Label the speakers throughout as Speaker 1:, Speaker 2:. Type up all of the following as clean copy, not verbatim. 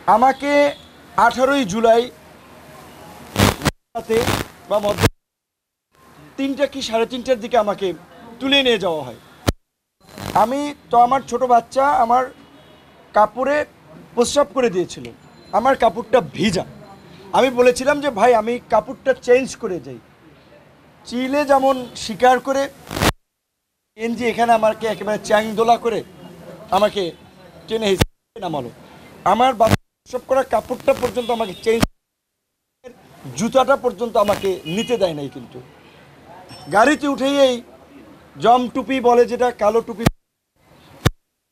Speaker 1: আমাকে 18ই জুলাই রাতে বা মধ্যে 3টা কি 3:30টার দিকে আমাকে তুলে নিয়ে যাওয়া হয়। আমি তো আমার ছোট বাচ্চা আমার কাপড়ে প্রস্রাব করে দিয়েছিল, আমার কাপড়টা ভিজা। আমি বলেছিলাম যে ভাই আমি কাপড়টা চেঞ্জ করে যাই। চিলে যেমন শিকার করে এনজি এখানে আমাকে একেবারে চ্যাংদোলা করে আমাকে টেনে হিসেবে নামালো। আমার প্রস্রাব করা কাপড়টা পর্যন্ত আমাকে চেঞ্জ, জুতাটা পর্যন্ত আমাকে নিতে দেয় নাই। কিন্তু গাড়িতে উঠেই এই জম টুপি বলে যেটা, কালো টুপি,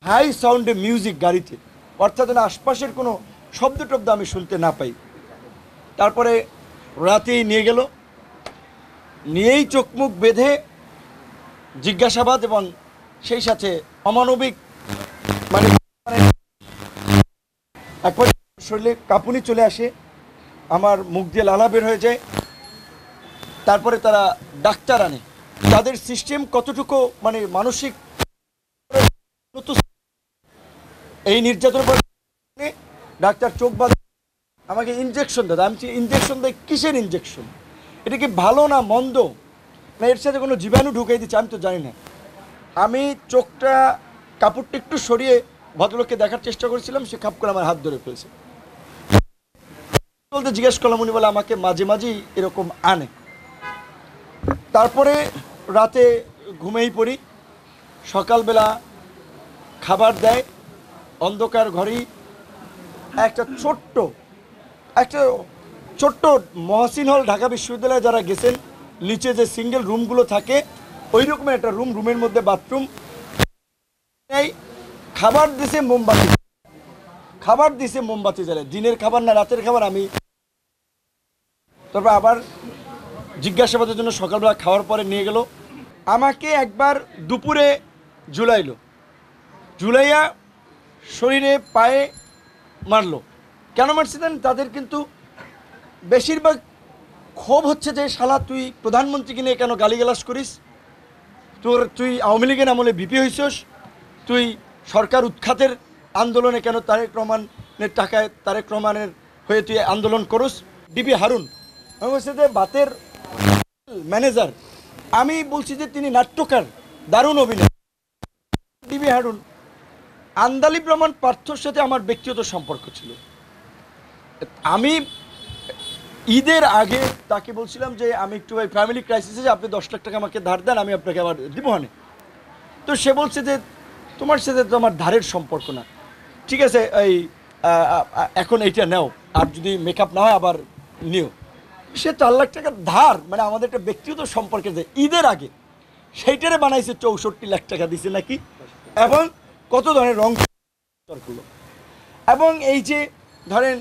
Speaker 1: হাই সাউন্ডে মিউজিক গাড়িতে, অর্থাৎ আশপাশের কোনো শব্দ টব্দ আমি শুনতে না পাই। তারপরে রাতেই নিয়ে গেল, নিয়েই চোখ মুখ বেঁধে জিজ্ঞাসাবাদ এবং সেই সাথে অমানবিক মানে একবার শরীরে কাঁপুনি চলে আসে, আমার মুখ দিয়ে লালা বের হয়ে যায়। তারপরে তারা ডাক্তার আনে, তাদের সিস্টেম কতটুকু মানে মানসিক এই নির্যাতন ডাক্তার চোখ বাঁধে আমাকে ইনজেকশন দেয়। আমি ইনজেকশন দেয় কিসের ইনজেকশন, এটা কি ভালো না মন্দ, না এর সাথে কোনো জীবাণু ঢুকিয়ে দিচ্ছে, আমি তো জানি না। আমি চোখটা কাপড়টা একটু সরিয়ে ভদ্রলোককে দেখার চেষ্টা করেছিলাম, সে খাপ করে আমার হাত ধরে ফেলছে। বলতে জিজ্ঞেস করলাম, উনি বলে আমাকে মাঝে মাঝেই এরকম আনে। তারপরে রাতে ঘুমেই পড়ি, সকালবেলা খাবার দেয় অন্ধকার ঘরেই। একটা ছোট্ট মহসিন হল, ঢাকা বিশ্ববিদ্যালয়ে যারা গেছেন নিচে যে সিঙ্গেল রুমগুলো থাকে ওই রকমের একটা রুম, রুমের মধ্যে বাথরুম, খাবার দিছে মোমবাতি জ্বালে, দিনের খাবার না রাতের খাবার। আমি তারপর আবার জিজ্ঞাসাবাদের জন্য সকালবেলা খাওয়ার পরে নিয়ে গেল। আমাকে একবার দুপুরে ঝুলাইয়া শরীরে পায়ে মারলো। কেন মারছে জানেন? তাদের কিন্তু বেশিরভাগ ক্ষোভ হচ্ছে যে শালা তুই প্রধানমন্ত্রীকে নিয়ে কেন গালিগালাজ করিস, তুই আওয়ামী লীগের আমলে বিপি হইছস, তুই সরকার উৎখাতের আন্দোলনে কেন তারেক রহমানের টাকায় তারেক রহমানের হয়ে তুই আন্দোলন করস। ডিবি হারুন আমি বলছি যে বাতের ম্যানেজার, আমি বলছি যে তিনি নাট্যকার, দারুণ অভিনয়। ডিবি হারুন আন্দালিব রহমান পার্থর সাথে আমার ব্যক্তিগত সম্পর্ক ছিল। আমি ঈদের আগে তাকে বলছিলাম যে আমি একটু ভাই ফ্যামিলি ক্রাইসিসে, আপনি 10 লাখ টাকা আমাকে ধার দেন, আমি আপনাকে আবার দিব হানে। তো সে বলছে যে তোমার সাথে তো আমার ধারের সম্পর্ক না, ঠিক আছে এই এখন এইটা নাও, আর যদি মেকআপ না হয় আবার নিও। সে 4 লাখ টাকার ধার, মানে আমাদের একটা ব্যক্তিগত সম্পর্কের যে ঈদের আগে সেইটারে বানাইছে 64 লাখ টাকা দিছে নাকি, এবং কত ধরনের রং করলো। এবং এই যে ধরেন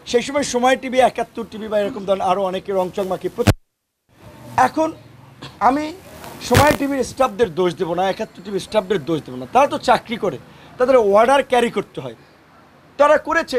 Speaker 1: সেই সময় টিভি, 71 টিভি বা এরকম ধরেন আরও অনেকে রংচং মাখি। এখন আমি সময় টিভির স্টাফদের দোষ দেবো না, 71 টিভির স্টাফদের দোষ দেবো না, তারা তো চাকরি করে, তাদের অর্ডার ক্যারি করতে হয়, তারা করেছে।